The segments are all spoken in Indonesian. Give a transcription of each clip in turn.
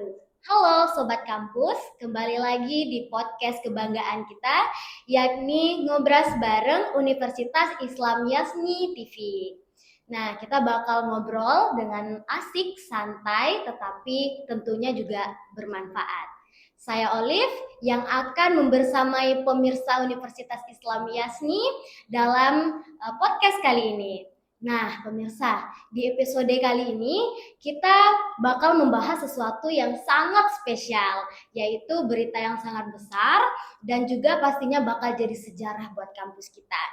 wabarakatuh. Halo Sobat Kampus, kembali lagi di podcast kebanggaan kita, yakni Ngobras bareng Universitas Islam Yasni TV. Nah, kita bakal ngobrol dengan asik, santai, tetapi tentunya juga bermanfaat. Saya Olive yang akan membersamai pemirsa Universitas Islam Yasni dalam podcast kali ini. Nah, pemirsa, di episode kali ini kita bakal membahas sesuatu yang sangat spesial, yaitu berita yang sangat besar dan juga pastinya bakal jadi sejarah buat kampus kita.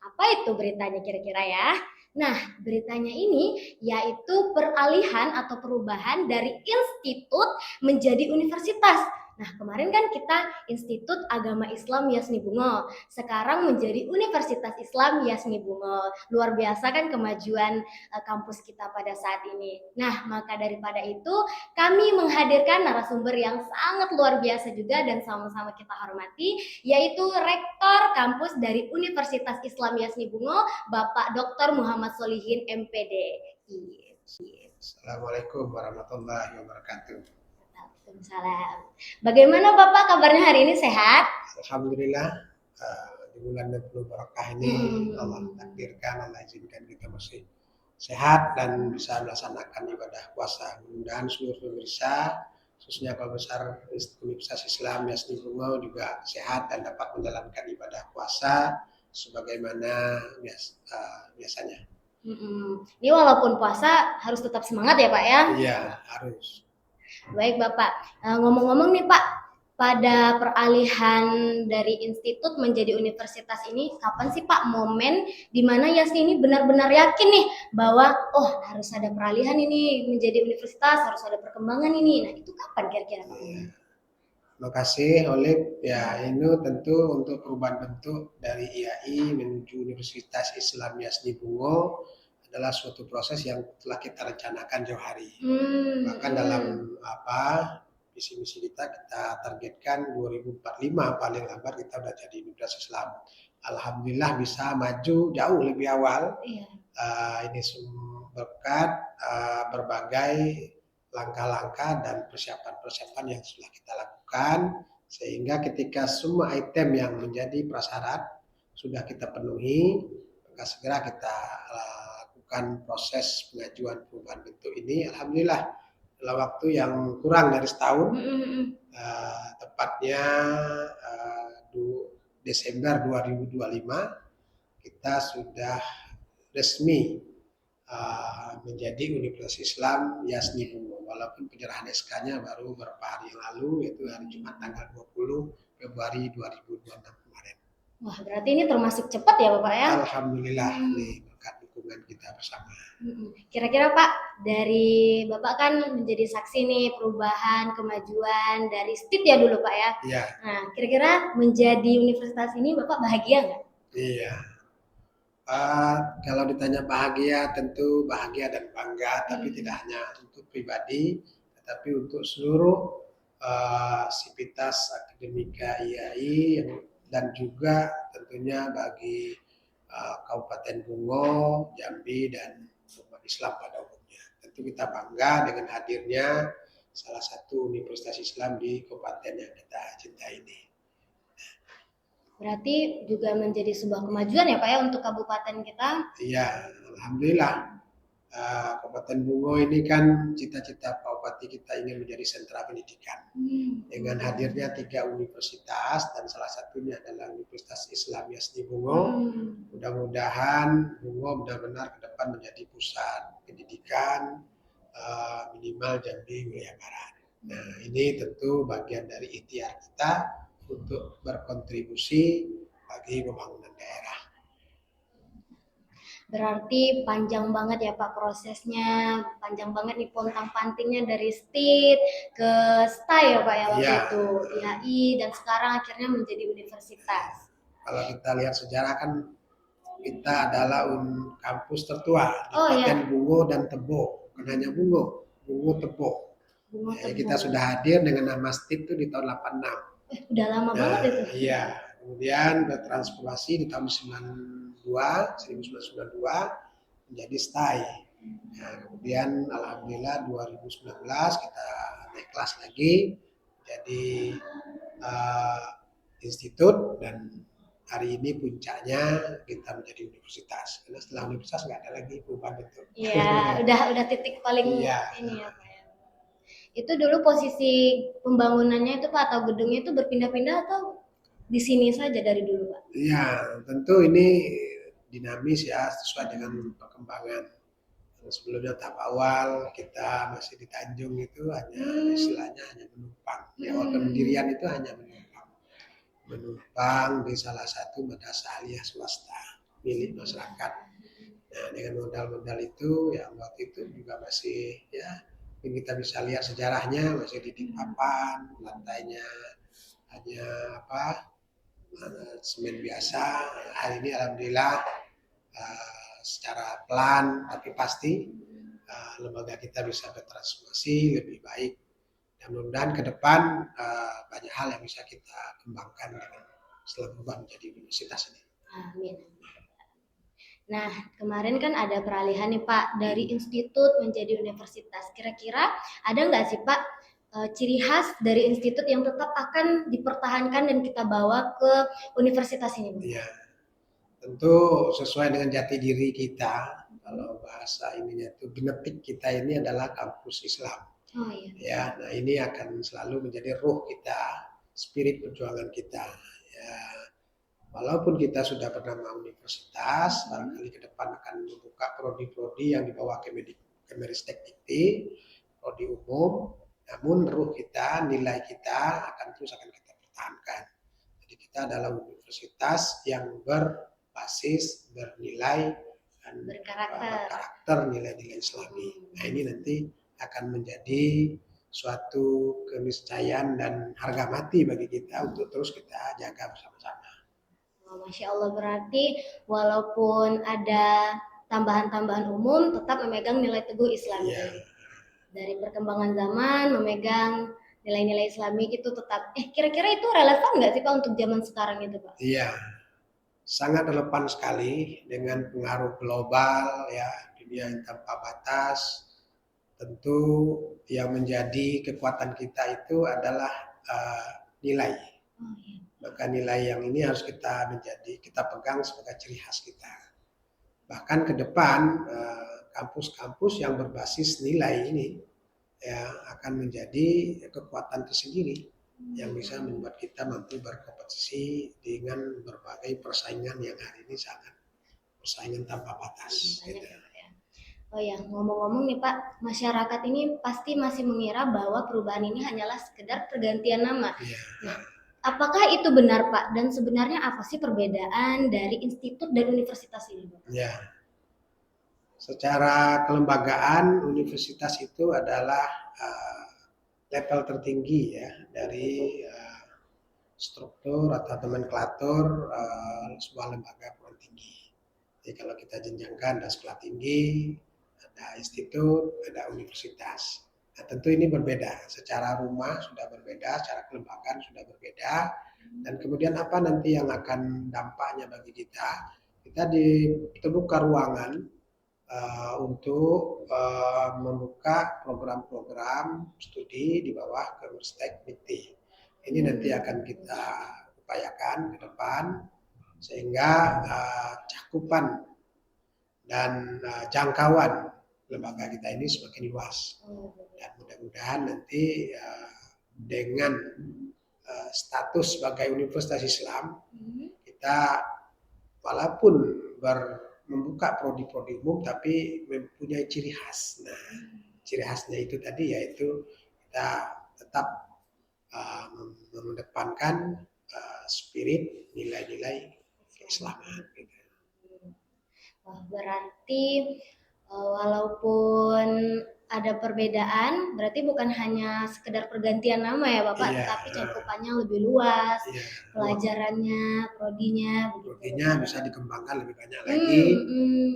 Apa itu beritanya kira-kira ya? Nah, beritanya ini yaitu peralihan atau perubahan dari institut menjadi universitas. Nah, kemarin kan kita Institut Agama Islam Yasni Bungo, sekarang menjadi Universitas Islam Yasni Bungo. Luar biasa kan kemajuan kampus kita pada saat ini. Nah, maka daripada itu kami menghadirkan narasumber yang sangat luar biasa juga dan sama-sama kita hormati, yaitu Rektor Kampus dari Universitas Islam Yasni Bungo, Bapak Dr. Muhammad Solihin MPD. Assalamualaikum warahmatullahi wabarakatuh. Waalaikumsalam. Bagaimana Bapak kabarnya hari ini, sehat? Alhamdulillah, di bulan penuh barakah ini Allah takdirkan, Allah izinkan kita masih sehat dan bisa melaksanakan ibadah puasa. Mudah-mudahan seluruh pemirsa, khususnya kalau besar Universitas Islam Yasni Bungo juga sehat dan dapat menjalankan ibadah puasa sebagaimana biasanya. Ini walaupun puasa harus tetap semangat ya Pak ya? Iya, harus. Baik Bapak, ngomong-ngomong nih Pak, pada peralihan dari institut menjadi universitas ini, kapan sih Pak momen di mana Yasni ini benar-benar yakin nih bahwa harus ada peralihan ini menjadi universitas, harus ada perkembangan ini. Nah, itu kapan kira-kira Pak? Terima kasih Olive. Ya, ini tentu untuk perubahan bentuk dari IAI menuju Universitas Islam Yasni Bungo adalah suatu proses yang telah kita rencanakan jauh hari. Bahkan dalam visi misi kita targetkan 2045 paling lambat kita sudah jadi Universitas Islam. Alhamdulillah bisa maju jauh lebih awal. Ini berkat berbagai langkah-langkah dan persiapan-persiapan yang sudah kita lakukan, sehingga ketika semua item yang menjadi prasyarat sudah kita penuhi, maka segera kita proses pengajuan perubahan bentuk ini. Alhamdulillah dalam waktu yang kurang dari setahun, tepatnya Desember 2025 kita sudah resmi menjadi Universitas Islam Yasni Bungo, walaupun penyerahan SK-nya baru beberapa hari yang lalu, yaitu hari Jumat tanggal 20 Februari 2026 kemarin. Wah, berarti ini termasuk cepat ya Bapak ya? Alhamdulillah, nih berkat dukungan kita bersama. Kira-kira Pak, dari Bapak kan menjadi saksi nih perubahan, kemajuan dari STIT ya dulu Pak ya? Iya. Nah, kira-kira menjadi universitas ini Bapak bahagia nggak? Iya. Kalau ditanya bahagia, tentu bahagia dan bangga, tapi tidak hanya untuk pribadi, tetapi untuk seluruh sivitas akademika IAI dan juga tentunya bagi Kabupaten Bungo, Jambi, dan umat Islam pada umumnya. Tentu kita bangga dengan hadirnya salah satu Universitas Islam di kabupaten yang kita cintai ini. Berarti juga menjadi sebuah kemajuan ya Pak ya untuk kabupaten kita? Iya, alhamdulillah. Kabupaten Bungo ini kan cita-cita Pak Bupati kita ingin menjadi sentra pendidikan. Dengan hadirnya 3 universitas dan salah satunya adalah Universitas Islam Yasni Bungo. Mudah-mudahan Bungo benar-benar ke depan menjadi pusat pendidikan minimal Jambi wilayah barat. Nah, ini tentu bagian dari ikhtiar kita untuk berkontribusi bagi pembangunan daerah. Berarti panjang banget ya Pak prosesnya, panjang banget nih pontang-pantingnya dari STIT ke STA ya Pak ya waktu itu, IAI, dan sekarang akhirnya menjadi universitas. Kalau kita lihat sejarah kan kita adalah kampus tertua di Kabupaten Bungo dan Tebo, bukan hanya Bungo, Bungo Tebo. Jadi kita sudah hadir dengan nama STIT itu di tahun 86. Udah lama banget itu. Iya, kemudian bertransformasi di tahun 1992 menjadi STAI. Nah, kemudian alhamdulillah 2019 kita naik kelas lagi jadi institut, dan hari ini puncaknya kita menjadi universitas. Karena setelah universitas nggak ada lagi perubahan bentuk. Iya, udah titik paling Iya. ini ya Pak ya. Itu dulu posisi pembangunannya itu Pak atau gedungnya itu berpindah-pindah atau di sini saja dari dulu Pak? Iya, tentu ini dinamis ya, sesuai dengan perkembangan. Sebelumnya tahap awal kita masih di Tanjung itu hanya istilahnya hanya menumpang. Ya, pendirian itu hanya menumpang di salah satu madrasah aliyah swasta milik masyarakat. Nah, dengan modal-modal itu yang waktu itu juga masih ya kita bisa lihat sejarahnya masih dinding papan, lantainya hanya semen biasa. Hari ini alhamdulillah secara pelan tapi pasti lembaga kita bisa bertransformasi lebih baik. Dan mudah-mudahan ke depan banyak hal yang bisa kita kembangkan dengan setelah berubah menjadi universitas ini. Amin. Nah, kemarin kan ada peralihan nih Pak dari institut menjadi universitas. Kira-kira ada nggak sih Pak ciri khas dari institut yang tetap akan dipertahankan dan kita bawa ke universitas ini? Iya, tentu sesuai dengan jati diri kita. Kalau bahasa ininya itu genetik kita ini adalah kampus Islam. Oh iya. Ya, nah ini akan selalu menjadi ruh kita, spirit perjuangan kita. Ya, walaupun kita sudah bernama universitas, barangkali ke depan akan membuka prodi-prodi yang di bawah Kemenristek Dikti, prodi umum, namun ruh kita, nilai kita akan terus kita pertahankan. Jadi kita adalah universitas yang berbasis, bernilai, dan berkarakter nilai-nilai Islami. Nah ini nanti akan menjadi suatu keniscayaan dan harga mati bagi kita untuk terus kita jaga bersama-sama. Masya Allah, berarti walaupun ada tambahan-tambahan umum tetap memegang nilai teguh Islam. Yeah. Dari perkembangan zaman memegang nilai-nilai Islami itu tetap. Kira-kira itu relevan nggak sih Pak untuk zaman sekarang itu Pak? Iya, sangat relevan sekali dengan pengaruh global ya, dunia yang tanpa batas. Tentu yang menjadi kekuatan kita itu adalah nilai. Maka nilai yang ini harus kita pegang sebagai ciri khas kita. Bahkan ke depan kampus-kampus yang berbasis nilai ini ya akan menjadi kekuatan tersendiri yang bisa membuat kita mampu berkompetisi dengan berbagai persaingan yang hari ini sangat persaingan tanpa batas. Gitu. Oh ya, ngomong-ngomong nih Pak, masyarakat ini pasti masih mengira bahwa perubahan ini hanyalah sekedar pergantian nama. Ya. Nah, apakah itu benar Pak? Dan sebenarnya apa sih perbedaan dari institut dan universitas ini Pak? Ya, secara kelembagaan universitas itu adalah level tertinggi ya dari struktur atau nomenklatur sebuah lembaga perguruan tinggi. Jadi kalau kita jenjangkan ada sekolah tinggi, ada institut, ada universitas. Nah tentu ini berbeda, secara rumah sudah berbeda, secara kelembagaan sudah berbeda, dan kemudian apa nanti yang akan dampaknya bagi kita? Kita terbuka ruangan untuk membuka program-program studi di bawah Kemenristek Dikti. Ini nanti akan kita upayakan ke depan sehingga cakupan dan jangkauan lembaga kita ini semakin luas. Dan mudah-mudahan nanti dengan status sebagai Universitas Islam, kita walaupun membuka prodi-prodi umum tapi mempunyai ciri khas. Nah, ciri khasnya itu tadi yaitu kita tetap mengedepankan spirit nilai-nilai keislaman. Gitu. Wah, berarti walaupun ada perbedaan, berarti bukan hanya sekedar pergantian nama ya Bapak, tapi cakupannya lebih luas, pelajarannya, prodinya. Prodinya bisa dikembangkan lebih banyak lagi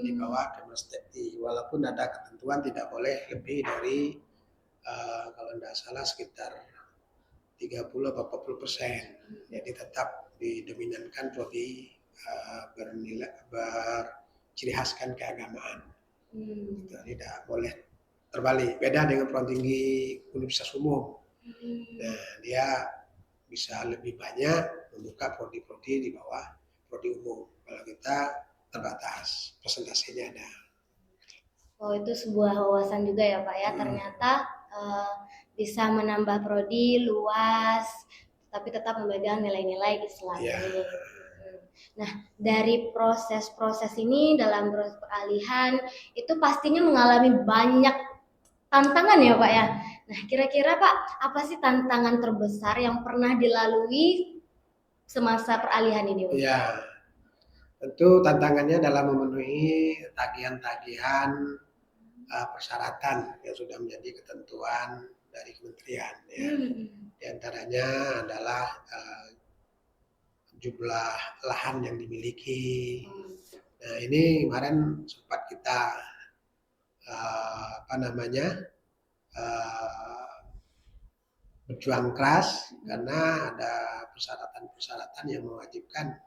di bawah Kemenristek. Walaupun ada ketentuan tidak boleh lebih dari kalau tidak salah sekitar 30 atau 40%. Jadi tetap didominankan prodi berciri khaskan keagamaan. Gitu. Tidak boleh terbalik. Beda dengan perguruan tinggi universitas umum. Nah, dia bisa lebih banyak membuka prodi-prodi di bawah prodi umum. Kalau kita terbatas, presentasinya ada. Oh, itu sebuah wawasan juga ya Pak ya. Ternyata bisa menambah prodi luas, tapi tetap memegang nilai-nilai Islami. Ya. Nah, dari proses-proses ini dalam proses peralihan itu pastinya mengalami banyak tantangan ya Pak ya. Nah, kira-kira Pak, apa sih tantangan terbesar yang pernah dilalui semasa peralihan ini? Ya, tentu tantangannya dalam memenuhi tagihan-tagihan persyaratan yang sudah menjadi ketentuan dari kementerian. Ya. Di antaranya adalah jumlah lahan yang dimiliki. Nah, ini kemarin sempat kita berjuang keras karena ada persyaratan-persyaratan yang mewajibkan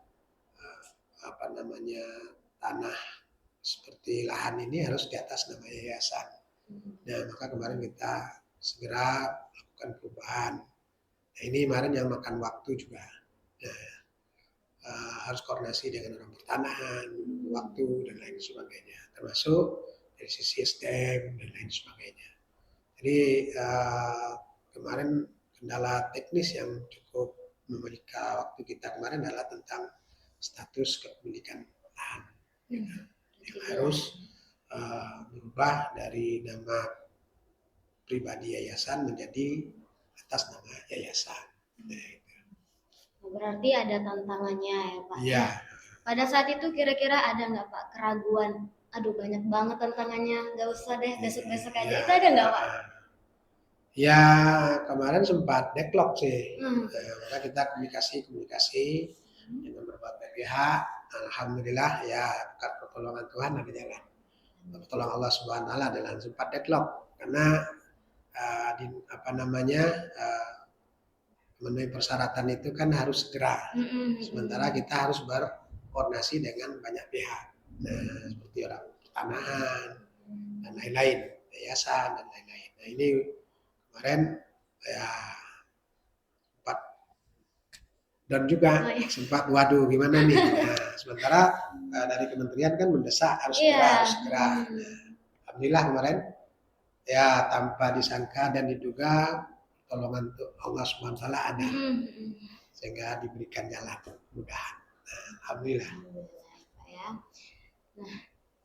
tanah seperti lahan ini harus di atas nama yayasan. Nah, maka kemarin kita segera melakukan perubahan. Nah, ini kemarin yang makan waktu juga. Nah, harus koordinasi dengan orang pertanahan, waktu dan lain sebagainya, termasuk dari sisi SDM dan lain sebagainya. Jadi kemarin kendala teknis yang cukup menyita waktu kita kemarin adalah tentang status kepemilikan lahan yang harus berubah dari nama pribadi yayasan menjadi atas nama yayasan. Berarti ada tantangannya ya Pak. Iya. Pada saat itu kira-kira ada nggak Pak keraguan? Aduh banyak banget tantangannya, nggak usah deh besok-besok aja. Itu ada nggak Pak? Ya kemarin sempat deadlock sih. Maka kita komunikasi dengan berbagai pihak. Alhamdulillah ya berkat pertolongan Tuhan ada jalan. Pertolongan Allah Subhanahu Wa Taala adalah sempat deadlock karena memenuhi persyaratan itu kan harus segera. Sementara kita harus berkoordinasi dengan banyak pihak, seperti orang pertanahan dan lain-lain, yayasan dan lain-lain. Nah ini kemarin ya sempat dan juga sempat waduh gimana nih. Nah, sementara dari kementerian kan mendesak harus segera. Nah, alhamdulillah kemarin ya tanpa disangka dan diduga pertolongan Allah SWT ada sehingga diberikan jalan mudahan. Alhamdulillah. Nah,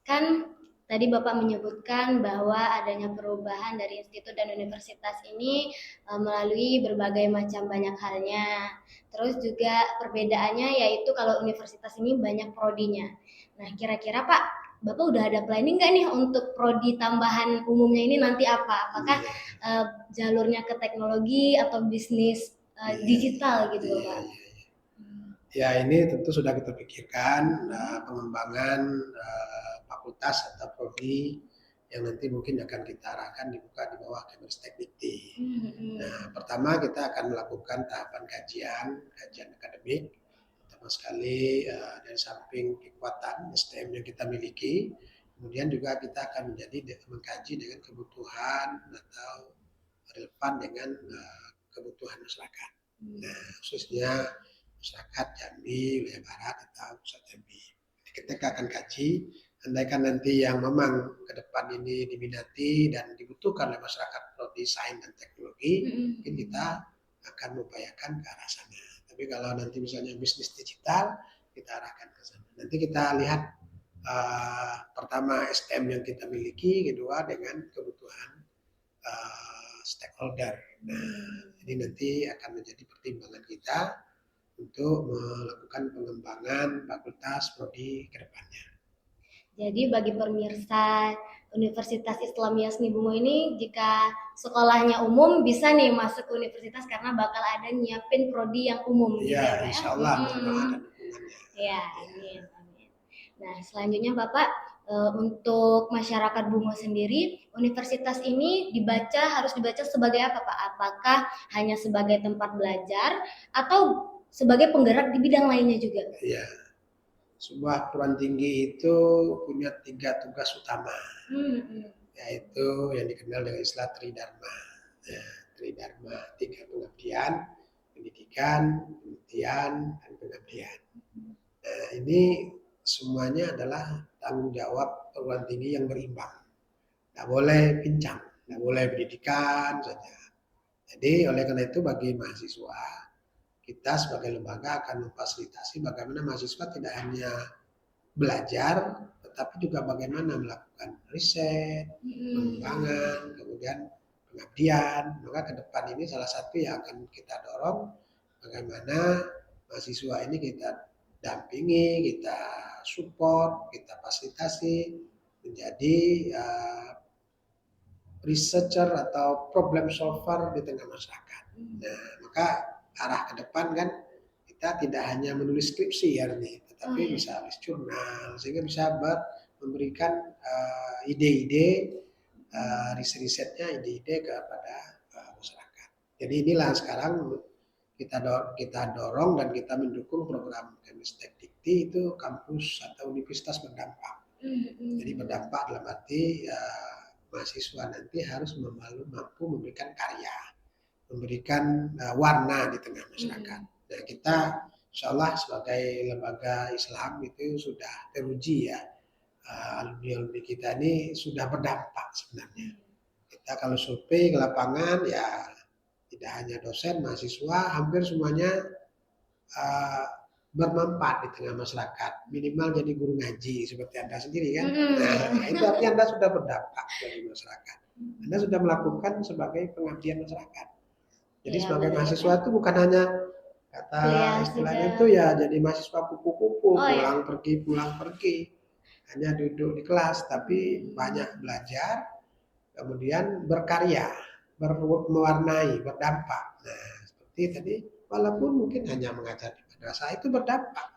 kan tadi Bapak menyebutkan bahwa adanya perubahan dari institut dan universitas ini melalui berbagai macam banyak halnya. Terus juga perbedaannya yaitu kalau universitas ini banyak prodinya. Nah, kira-kira Pak, Bapak udah ada planning nggak nih untuk prodi tambahan umumnya ini nanti apa? Apakah jalurnya ke teknologi atau bisnis digital gitu Bapak? Ya ini tentu sudah kita pikirkan pengembangan fakultas atau prodi yang nanti mungkin akan kita arahkan dibuka di bawah Kemenristek-Dikti. Nah, pertama kita akan melakukan tahapan kajian akademik. Pertama sekali dari samping kekuatan SDM yang kita miliki, kemudian juga kita akan mengkaji dengan kebutuhan atau relevan dengan kebutuhan masyarakat. Nah, khususnya masyarakat Jambi, wilayah barat atau pusat Jambi. Kita akan kaji, andaikan nanti yang memang ke depan ini diminati dan dibutuhkan oleh masyarakat prodi sains dan teknologi, mungkin kita akan mengupayakan ke arah sana. Tapi kalau nanti misalnya bisnis digital, kita arahkan ke sana. Nanti kita lihat pertama SDM yang kita miliki, kedua dengan kebutuhan stakeholder. Nah, ini nanti akan menjadi pertimbangan kita untuk melakukan pengembangan fakultas prodi ke depannya. Jadi bagi pemirsa Universitas Islam Yasni Bungo ini, jika sekolahnya umum bisa nih masuk ke universitas karena bakal ada nyiapin prodi yang umum. Iya, gitu, insya Allah. Ya, amin. Nah, selanjutnya Bapak, untuk masyarakat Bungo sendiri, universitas ini harus dibaca sebagai apa Pak? Apakah hanya sebagai tempat belajar atau sebagai penggerak di bidang lainnya juga? Iya. sebuah perguruan tinggi itu punya 3 tugas utama, yaitu yang dikenal dengan istilah Tridharma. Ya, Tridharma, 3 pengabdian, pendidikan, penelitian, dan pengabdian. Nah, ini semuanya adalah tanggung jawab perguruan tinggi yang berimbang. Nggak boleh pincang, nggak boleh pendidikan saja. Jadi oleh karena itu bagi mahasiswa, kita sebagai lembaga akan memfasilitasi bagaimana mahasiswa tidak hanya belajar, tetapi juga bagaimana melakukan riset, pengembangan, kemudian pengabdian. Maka ke depan ini salah satu yang akan kita dorong, bagaimana mahasiswa ini kita dampingi, kita support, kita fasilitasi menjadi researcher atau problem solver di tengah masyarakat. Nah, maka arah ke depan kan kita tidak hanya menulis skripsi ya ini, tetapi bisa nulis jurnal sehingga bisa memberikan ide-ide riset-risetnya, ide-ide kepada masyarakat. Jadi inilah sekarang kita dorong dan kita mendukung program Kemenristek Dikti itu kampus atau universitas berdampak. Jadi berdampak dalam arti mahasiswa nanti harus mampu memberikan karya, memberikan warna di tengah masyarakat. Nah, kita insya Allah sebagai lembaga Islam itu sudah teruji ya, alumni-alumni kita ini sudah berdampak sebenarnya. Kita kalau survei ke lapangan ya tidak hanya dosen, mahasiswa, hampir semuanya bermanfaat di tengah masyarakat, minimal jadi guru ngaji seperti Anda sendiri kan. Nah, itu artinya Anda sudah berdampak bagi masyarakat. Anda sudah melakukan sebagai pengabdian masyarakat. Jadi sebagai mahasiswa itu bukan hanya kata istilahnya itu ya jadi mahasiswa kupu-kupu, pulang pergi, hanya duduk di kelas, tapi banyak belajar, kemudian berkarya, mewarnai, berdampak. Nah, seperti tadi, walaupun mungkin hanya mengajar di madrasah itu berdampak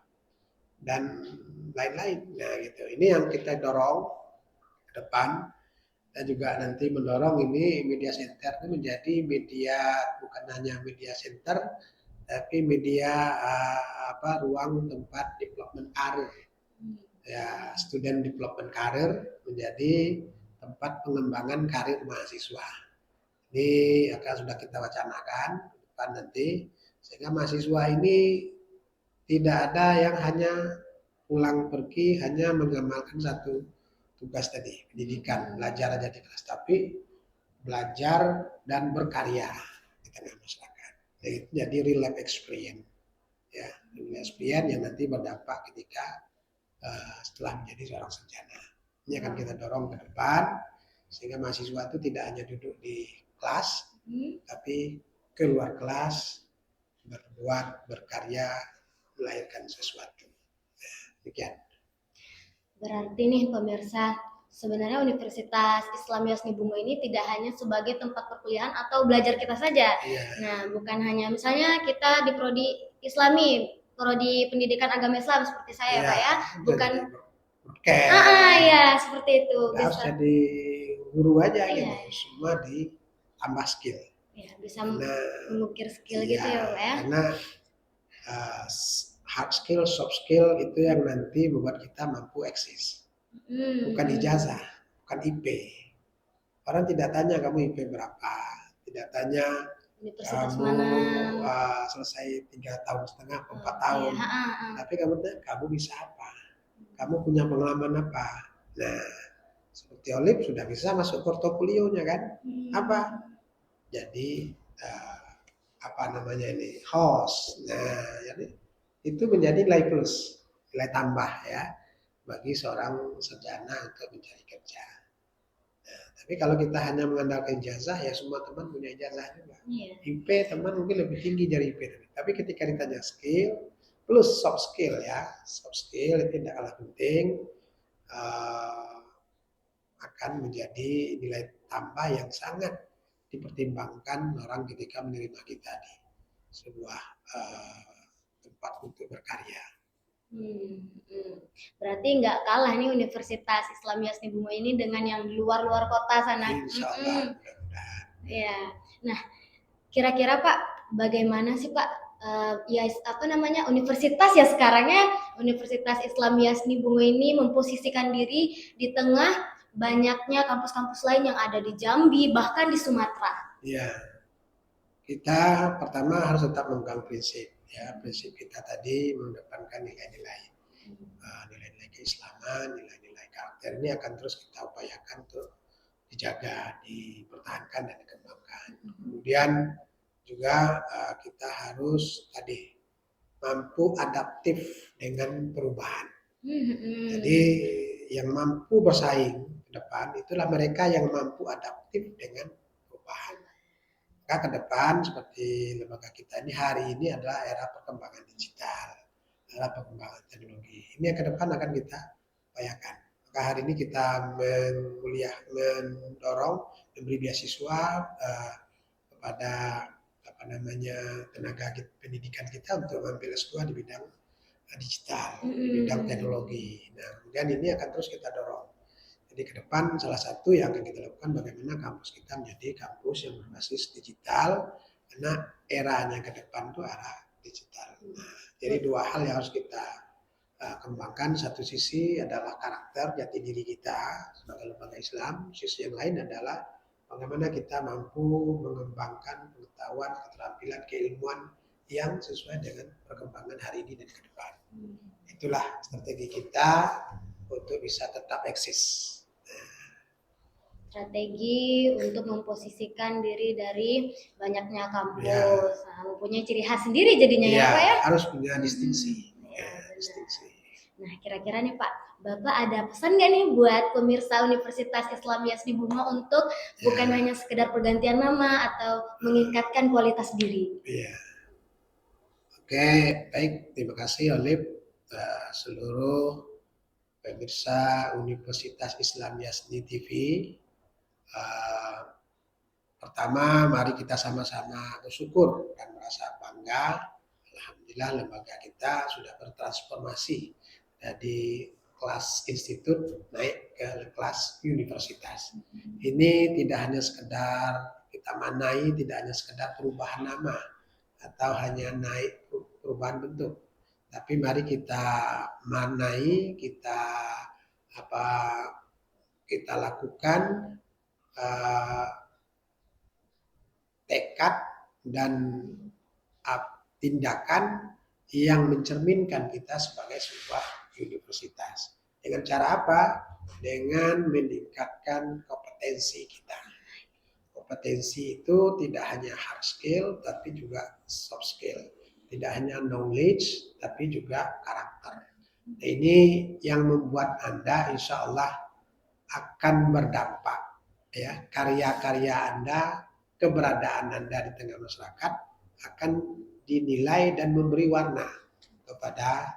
dan lain-lain. Nah, gitu. Ini yang kita dorong ke depan. Kita juga nanti mendorong ini media center itu menjadi media bukan hanya media center, tapi media ruang tempat development karir. Ya, student development karir menjadi tempat pengembangan karir mahasiswa. Ini akan sudah kita wacanakan depan nanti sehingga mahasiswa ini tidak ada yang hanya pulang pergi hanya mengamalkan satu tugas tadi, pendidikan, belajar aja di kelas, tapi belajar dan berkarya di tengah masyarakat. Jadi real life experience, ya, real life experience yang nanti berdampak ketika setelah menjadi seorang sarjana. Ini akan kita dorong ke depan sehingga mahasiswa itu tidak hanya duduk di kelas, tapi keluar kelas, berbuat, berkarya, melahirkan sesuatu. Demikian. Berarti nih pemirsa, sebenarnya Universitas Islam Yasni Bungo ini tidak hanya sebagai tempat perkuliahan atau belajar kita saja. Nah, bukan hanya misalnya kita di prodi Islami, prodi pendidikan agama Islam seperti saya, Pak ya. Bukan ya, seperti itu. Harus jadi guru aja gitu, semua ditambah skill. Ya, bisa mengukir skill gitu ya, Pak ya. Karena hard skill, soft skill itu yang nanti membuat kita mampu eksis. Bukan ijazah, bukan IP. Orang tidak tanya kamu IP berapa, tidak tanya kamu selesai 3,5 tahun, 4 tahun. Tapi kamu bisa apa? Kamu punya pengalaman apa? Nah, seperti Olip sudah bisa masuk portofolionya kan? Apa? Jadi host. Nah, jadi itu menjadi nilai plus, nilai tambah ya bagi seorang sarjana untuk mencari kerja. Nah, tapi kalau kita hanya mengandalkan ijazah, ya semua teman punya ijazah juga. IP teman mungkin lebih tinggi dari IP, tapi ketika ditanya skill plus soft skill ya, soft skill itu tidak kalah penting, akan menjadi nilai tambah yang sangat dipertimbangkan orang ketika menerima kita di sebuah tempat untuk berkarya. Berarti nggak kalah nih Universitas Islam Yasni Bungo ini dengan yang di luar kota sana. Insya Allah. Ya. Nah, kira-kira Pak, bagaimana sih Pak universitas ya sekarangnya Universitas Islam Yasni Bungo ini memposisikan diri di tengah banyaknya kampus-kampus lain yang ada di Jambi bahkan di Sumatera. Ya, kita pertama harus tetap memegang prinsip. Ya, prinsip kita tadi mengedepankan nilai-nilai nilai-nilai keislaman, nilai-nilai karakter ini akan terus kita upayakan untuk dijaga, dipertahankan dan dikembangkan. Kemudian juga kita harus tadi mampu adaptif dengan perubahan. Jadi yang mampu bersaing ke depan itulah mereka yang mampu adaptif dengan perubahan. Maka ke depan seperti lembaga kita ini hari ini adalah era perkembangan digital, era perkembangan teknologi. Ini yang ke depan akan kita upayakan. Maka hari ini kita mendorong memberi beasiswa kepada tenaga pendidikan kita untuk mengambil S2 di bidang digital, di bidang teknologi. Nah, kemudian ini akan terus kita dorong. Jadi ke depan salah satu yang akan kita lakukan bagaimana kampus kita menjadi kampus yang berbasis digital, karena eranya ke depan itu arah digital. Nah, jadi dua hal yang harus kita kembangkan. Satu sisi adalah karakter jati diri kita sebagai lembaga Islam, sisi yang lain adalah bagaimana kita mampu mengembangkan pengetahuan, keterampilan, keilmuan yang sesuai dengan perkembangan hari ini dan ke depan. Itulah strategi kita untuk bisa tetap eksis. Strategi untuk memposisikan diri dari banyaknya kampus, mempunyai ciri khas sendiri jadinya ya Pak ya? Harus punya distingsi. Distingsi. Nah, kira-kira nih Pak, Bapak ada pesan nggak nih buat pemirsa Universitas Islam Yasni Bungo untuk bukan hanya sekedar pergantian nama atau meningkatkan kualitas diri? Iya. Oke, baik. Terima kasih Olip, seluruh pemirsa Universitas Islam Yasni TV. Pertama, mari kita sama-sama bersyukur dan merasa bangga. Alhamdulillah lembaga kita sudah bertransformasi dari kelas institut naik ke kelas universitas. Ini tidak hanya sekedar kita manai, tidak hanya sekedar perubahan nama atau hanya naik perubahan bentuk, tapi mari kita manai, kita lakukan tekad dan tindakan yang mencerminkan kita sebagai sebuah universitas. Dengan cara apa? Dengan meningkatkan kompetensi kita. Kompetensi itu tidak hanya hard skill, tapi juga soft skill. Tidak hanya knowledge, tapi juga karakter. Nah, ini yang membuat Anda insya Allah akan berdampak. Ya, karya-karya Anda, keberadaan Anda di tengah masyarakat akan dinilai dan memberi warna kepada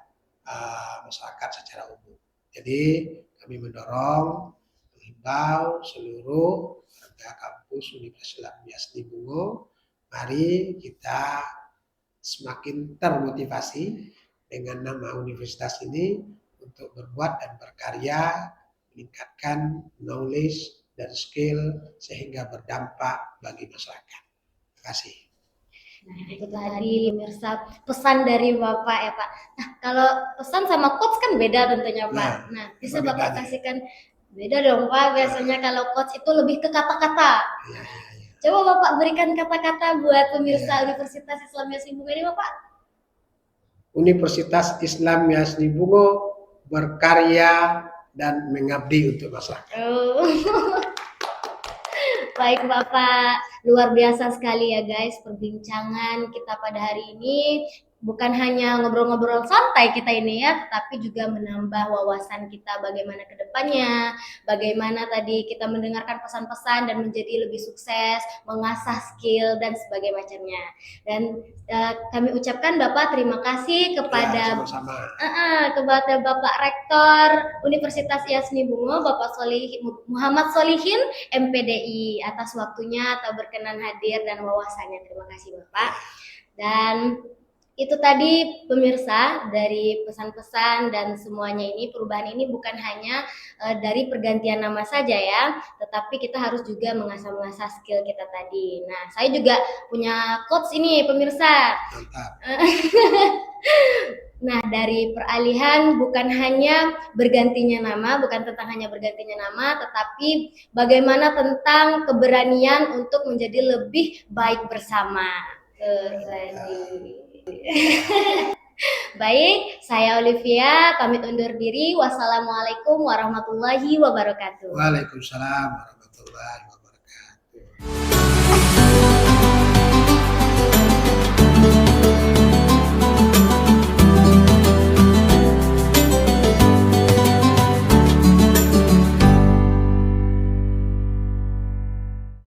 masyarakat secara umum. Jadi kami mendorong, menghimbau seluruh warga kampus Universitas Islam Yasni Bungo, mari kita semakin termotivasi dengan nama universitas ini untuk berbuat dan berkarya, meningkatkan knowledge dan skill sehingga berdampak bagi masyarakat. Terima kasih. Nah, itu tadi pemirsa pesan dari Bapak ya Pak. Nah, kalau pesan sama coach kan beda tentunya Pak. Nah, bisa Bapak kasihkan beda dong Pak. Biasanya kalau coach itu lebih ke kata-kata. Ya. Coba Bapak berikan kata-kata buat pemirsa Universitas Islam Yasni Bungo ini Bapak. Universitas Islam Yasni Bungo berkarya dan mengabdi untuk masyarakat. Baik Bapak, luar biasa sekali ya guys perbincangan kita pada hari ini. Bukan hanya ngobrol-ngobrol santai kita ini ya, tetapi juga menambah wawasan kita bagaimana ke depannya, bagaimana tadi kita mendengarkan pesan-pesan dan menjadi lebih sukses, mengasah skill dan sebagainya macamnya. Dan kami ucapkan Bapak terima kasih kepada kepada Bapak Rektor Universitas Yasni Bungo, Bapak Muhammad Solihin MPDI atas waktunya atau berkenan hadir dan wawasannya. Terima kasih Bapak. Dan Itu tadi pemirsa, dari pesan-pesan dan semuanya ini, perubahan ini bukan hanya dari pergantian nama saja ya, tetapi kita harus juga mengasah-mengasah skill kita tadi. Nah, saya juga punya quotes ini pemirsa. Mantap. Nah, dari peralihan bukan hanya bergantinya nama, bukan tentang hanya bergantinya nama, tetapi bagaimana tentang keberanian untuk menjadi lebih baik bersama. Baik, saya Olivia, pamit undur diri. Wassalamualaikum warahmatullahi wabarakatuh. Waalaikumsalam warahmatullahi wabarakatuh.